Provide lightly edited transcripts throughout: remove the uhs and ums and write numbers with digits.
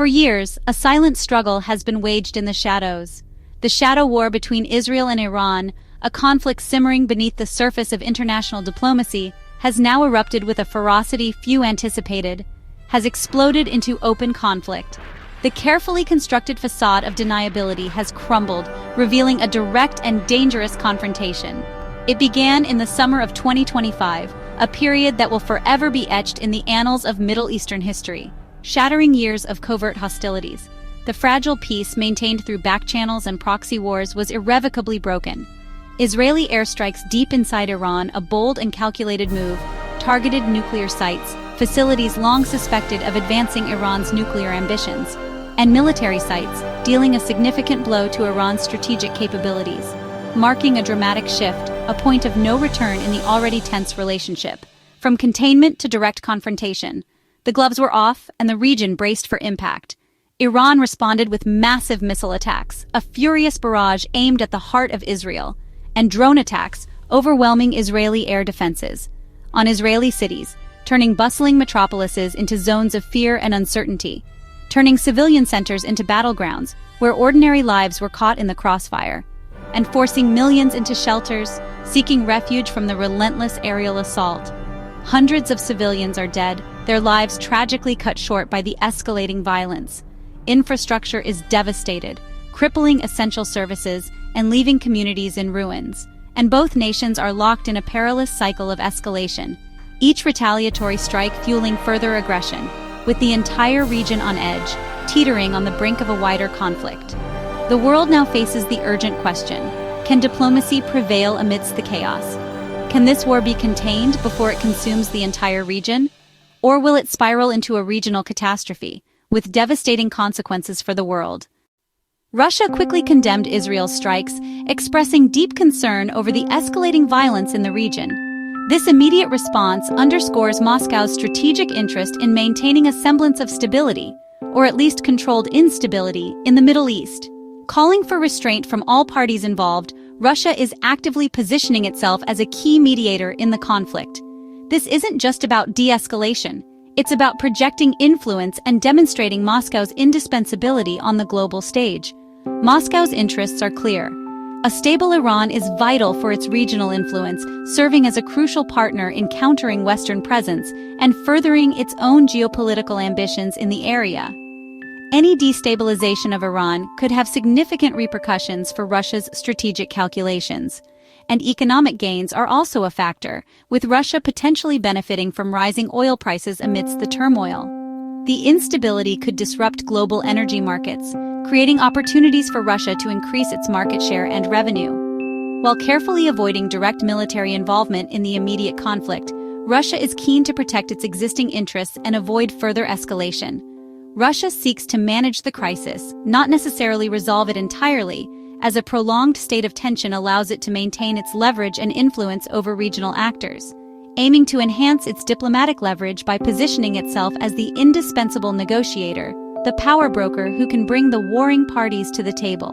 For years, a silent struggle has been waged in the shadows. The shadow war between Israel and Iran, a conflict simmering beneath the surface of international diplomacy, has now erupted with a ferocity few anticipated, has exploded into open conflict. The carefully constructed facade of deniability has crumbled, revealing a direct and dangerous confrontation. It began in the summer of 2025, a period that will forever be etched in the annals of Middle Eastern history, shattering years of covert hostilities. The fragile peace maintained through backchannels and proxy wars was irrevocably broken. Israeli airstrikes deep inside Iran, a bold and calculated move, targeted nuclear sites, facilities long suspected of advancing Iran's nuclear ambitions, and military sites, dealing a significant blow to Iran's strategic capabilities, marking a dramatic shift, a point of no return in the already tense relationship. From containment to direct confrontation, the gloves were off and the region braced for impact. Iran responded with massive missile attacks, a furious barrage aimed at the heart of Israel, and drone attacks overwhelming Israeli air defenses on Israeli cities, turning bustling metropolises into zones of fear and uncertainty, turning civilian centers into battlegrounds where ordinary lives were caught in the crossfire, and forcing millions into shelters, seeking refuge from the relentless aerial assault. Hundreds of civilians are dead, their lives tragically cut short by the escalating violence. Infrastructure is devastated, crippling essential services and leaving communities in ruins. And both nations are locked in a perilous cycle of escalation, each retaliatory strike fueling further aggression, with the entire region on edge, teetering on the brink of a wider conflict. The world now faces the urgent question: can diplomacy prevail amidst the chaos? Can this war be contained before it consumes the entire region? Or will it spiral into a regional catastrophe, with devastating consequences for the world? Russia quickly condemned Israel's strikes, expressing deep concern over the escalating violence in the region. This immediate response underscores Moscow's strategic interest in maintaining a semblance of stability, or at least controlled instability, in the Middle East. Calling for restraint from all parties involved, Russia is actively positioning itself as a key mediator in the conflict. This isn't just about de-escalation. It's about projecting influence and demonstrating Moscow's indispensability on the global stage. Moscow's interests are clear. A stable Iran is vital for its regional influence, serving as a crucial partner in countering Western presence and furthering its own geopolitical ambitions in the area. Any destabilization of Iran could have significant repercussions for Russia's strategic calculations. And economic gains are also a factor, with Russia potentially benefiting from rising oil prices amidst the turmoil. The instability could disrupt global energy markets, creating opportunities for Russia to increase its market share and revenue. While carefully avoiding direct military involvement in the immediate conflict, Russia is keen to protect its existing interests and avoid further escalation. Russia seeks to manage the crisis, not necessarily resolve it entirely, as a prolonged state of tension allows it to maintain its leverage and influence over regional actors, aiming to enhance its diplomatic leverage by positioning itself as the indispensable negotiator, the power broker who can bring the warring parties to the table.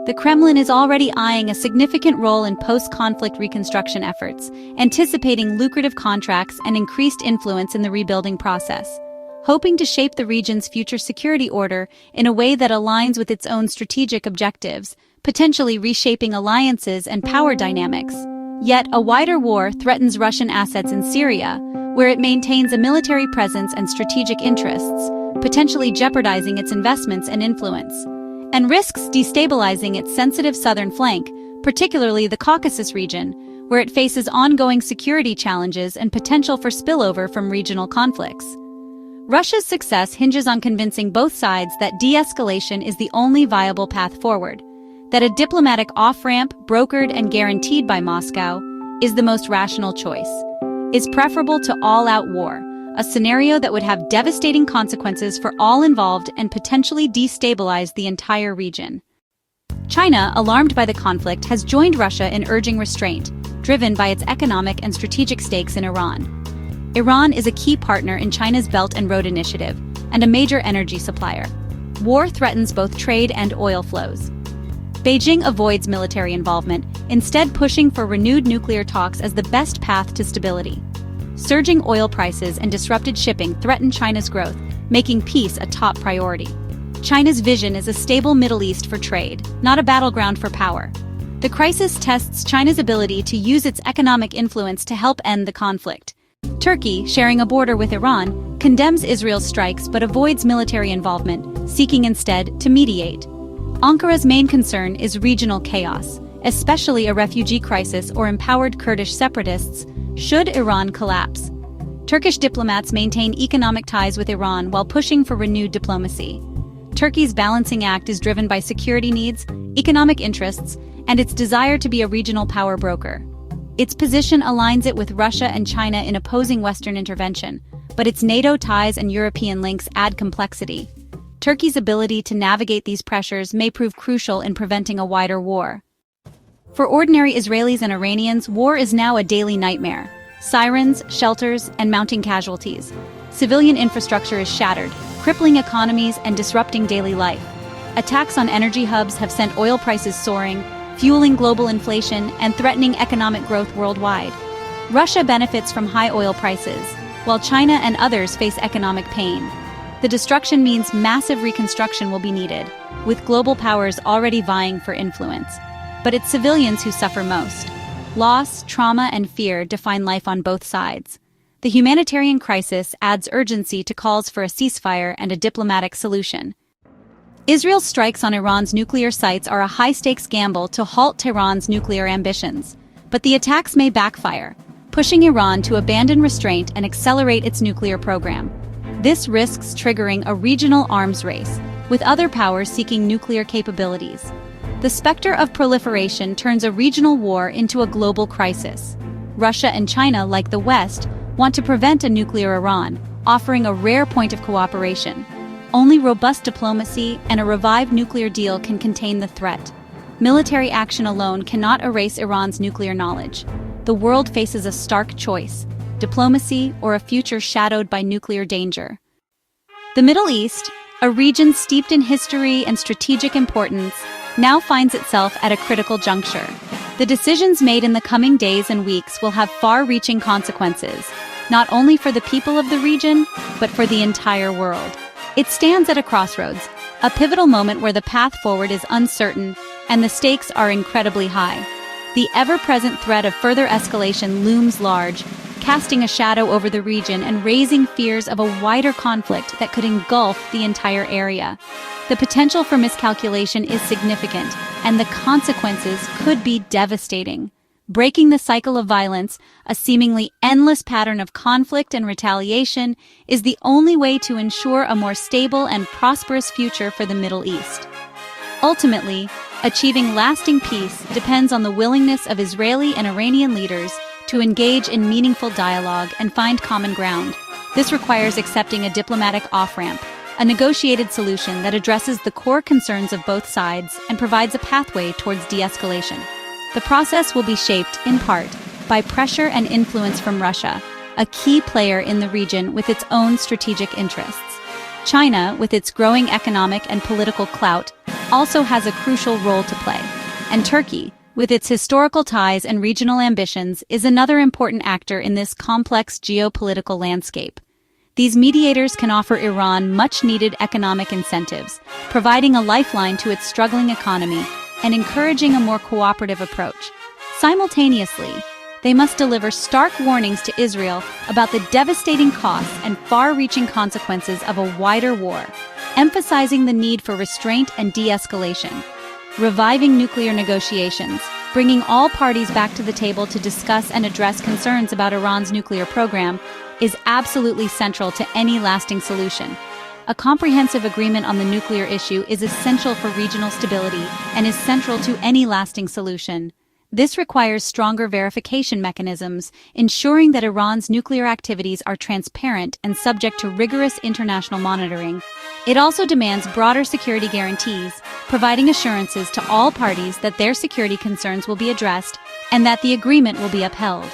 The Kremlin is already eyeing a significant role in post-conflict reconstruction efforts, anticipating lucrative contracts and increased influence in the rebuilding process, hoping to shape the region's future security order in a way that aligns with its own strategic objectives, potentially reshaping alliances and power dynamics. Yet, a wider war threatens Russian assets in Syria, where it maintains a military presence and strategic interests, potentially jeopardizing its investments and influence, and risks destabilizing its sensitive southern flank, particularly the Caucasus region, where it faces ongoing security challenges and potential for spillover from regional conflicts. Russia's success hinges on convincing both sides that de-escalation is the only viable path forward, that a diplomatic off-ramp, brokered and guaranteed by Moscow, is the most rational choice, is preferable to all-out war, a scenario that would have devastating consequences for all involved and potentially destabilize the entire region. China, alarmed by the conflict, has joined Russia in urging restraint, driven by its economic and strategic stakes in Iran. Iran is a key partner in China's Belt and Road Initiative and a major energy supplier. War threatens both trade and oil flows. Beijing avoids military involvement, instead pushing for renewed nuclear talks as the best path to stability. Surging oil prices and disrupted shipping threaten China's growth, making peace a top priority. China's vision is a stable Middle East for trade, not a battleground for power. The crisis tests China's ability to use its economic influence to help end the conflict. Turkey, sharing a border with Iran, condemns Israel's strikes but avoids military involvement, seeking instead to mediate. Ankara's main concern is regional chaos, especially a refugee crisis or empowered Kurdish separatists, should Iran collapse. Turkish diplomats maintain economic ties with Iran while pushing for renewed diplomacy. Turkey's balancing act is driven by security needs, economic interests, and its desire to be a regional power broker. Its position aligns it with Russia and China in opposing Western intervention, but its NATO ties and European links add complexity. Turkey's ability to navigate these pressures may prove crucial in preventing a wider war. For ordinary Israelis and Iranians, war is now a daily nightmare. Sirens, shelters, and mounting casualties. Civilian infrastructure is shattered, crippling economies and disrupting daily life. Attacks on energy hubs have sent oil prices soaring, fueling global inflation and threatening economic growth worldwide. Russia benefits from high oil prices, while China and others face economic pain. The destruction means massive reconstruction will be needed, with global powers already vying for influence. But it's civilians who suffer most. Loss, trauma, and fear define life on both sides. The humanitarian crisis adds urgency to calls for a ceasefire and a diplomatic solution. Israel's strikes on Iran's nuclear sites are a high-stakes gamble to halt Tehran's nuclear ambitions. But the attacks may backfire, pushing Iran to abandon restraint and accelerate its nuclear program. This risks triggering a regional arms race, with other powers seeking nuclear capabilities. The specter of proliferation turns a regional war into a global crisis. Russia and China, like the West, want to prevent a nuclear Iran, offering a rare point of cooperation. Only robust diplomacy and a revived nuclear deal can contain the threat. Military action alone cannot erase Iran's nuclear knowledge. The world faces a stark choice: diplomacy or a future shadowed by nuclear danger. The Middle East, a region steeped in history and strategic importance, now finds itself at a critical juncture. The decisions made in the coming days and weeks will have far-reaching consequences, not only for the people of the region, but for the entire world. It stands at a crossroads, a pivotal moment where the path forward is uncertain and the stakes are incredibly high. The ever-present threat of further escalation looms large, casting a shadow over the region and raising fears of a wider conflict that could engulf the entire area. The potential for miscalculation is significant, and the consequences could be devastating. Breaking the cycle of violence, a seemingly endless pattern of conflict and retaliation, is the only way to ensure a more stable and prosperous future for the Middle East. Ultimately, achieving lasting peace depends on the willingness of Israeli and Iranian leaders to engage in meaningful dialogue and find common ground. This requires accepting a diplomatic off-ramp, a negotiated solution that addresses the core concerns of both sides and provides a pathway towards de-escalation. The process will be shaped, in part, by pressure and influence from Russia, a key player in the region with its own strategic interests. China, with its growing economic and political clout, also has a crucial role to play. And Turkey, with its historical ties and regional ambitions, is another important actor in this complex geopolitical landscape. These mediators can offer Iran much-needed economic incentives, providing a lifeline to its struggling economy and encouraging a more cooperative approach. Simultaneously, they must deliver stark warnings to Israel about the devastating costs and far-reaching consequences of a wider war, emphasizing the need for restraint and de-escalation. Reviving nuclear negotiations, bringing all parties back to the table to discuss and address concerns about Iran's nuclear program, is absolutely central to any lasting solution. A comprehensive agreement on the nuclear issue is essential for regional stability and is central to any lasting solution. This requires stronger verification mechanisms, ensuring that Iran's nuclear activities are transparent and subject to rigorous international monitoring. It also demands broader security guarantees, providing assurances to all parties that their security concerns will be addressed and that the agreement will be upheld.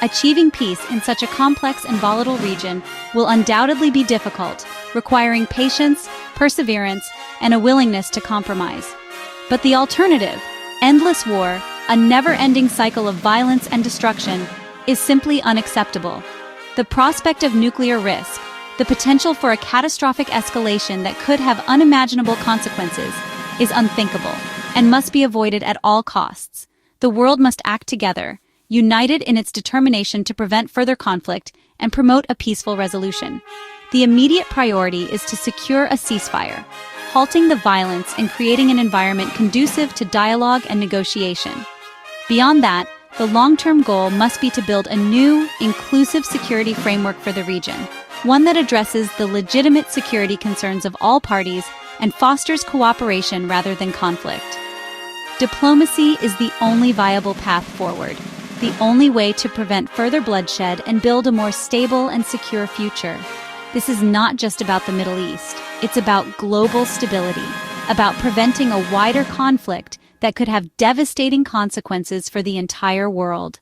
Achieving peace in such a complex and volatile region will undoubtedly be difficult, requiring patience, perseverance, and a willingness to compromise. But the alternative, endless war, a never-ending cycle of violence and destruction, is simply unacceptable. The prospect of nuclear risk, The potential for a catastrophic escalation that could have unimaginable consequences is unthinkable and must be avoided at all costs. The world must act together, united in its determination to prevent further conflict and promote a peaceful resolution. The immediate priority is to secure a ceasefire, halting the violence and creating an environment conducive to dialogue and negotiation. Beyond that, the long-term goal must be to build a new, inclusive security framework for the region, one that addresses the legitimate security concerns of all parties and fosters cooperation rather than conflict. Diplomacy is the only viable path forward, the only way to prevent further bloodshed and build a more stable and secure future. This is not just about the Middle East. It's about global stability, about preventing a wider conflict that could have devastating consequences for the entire world.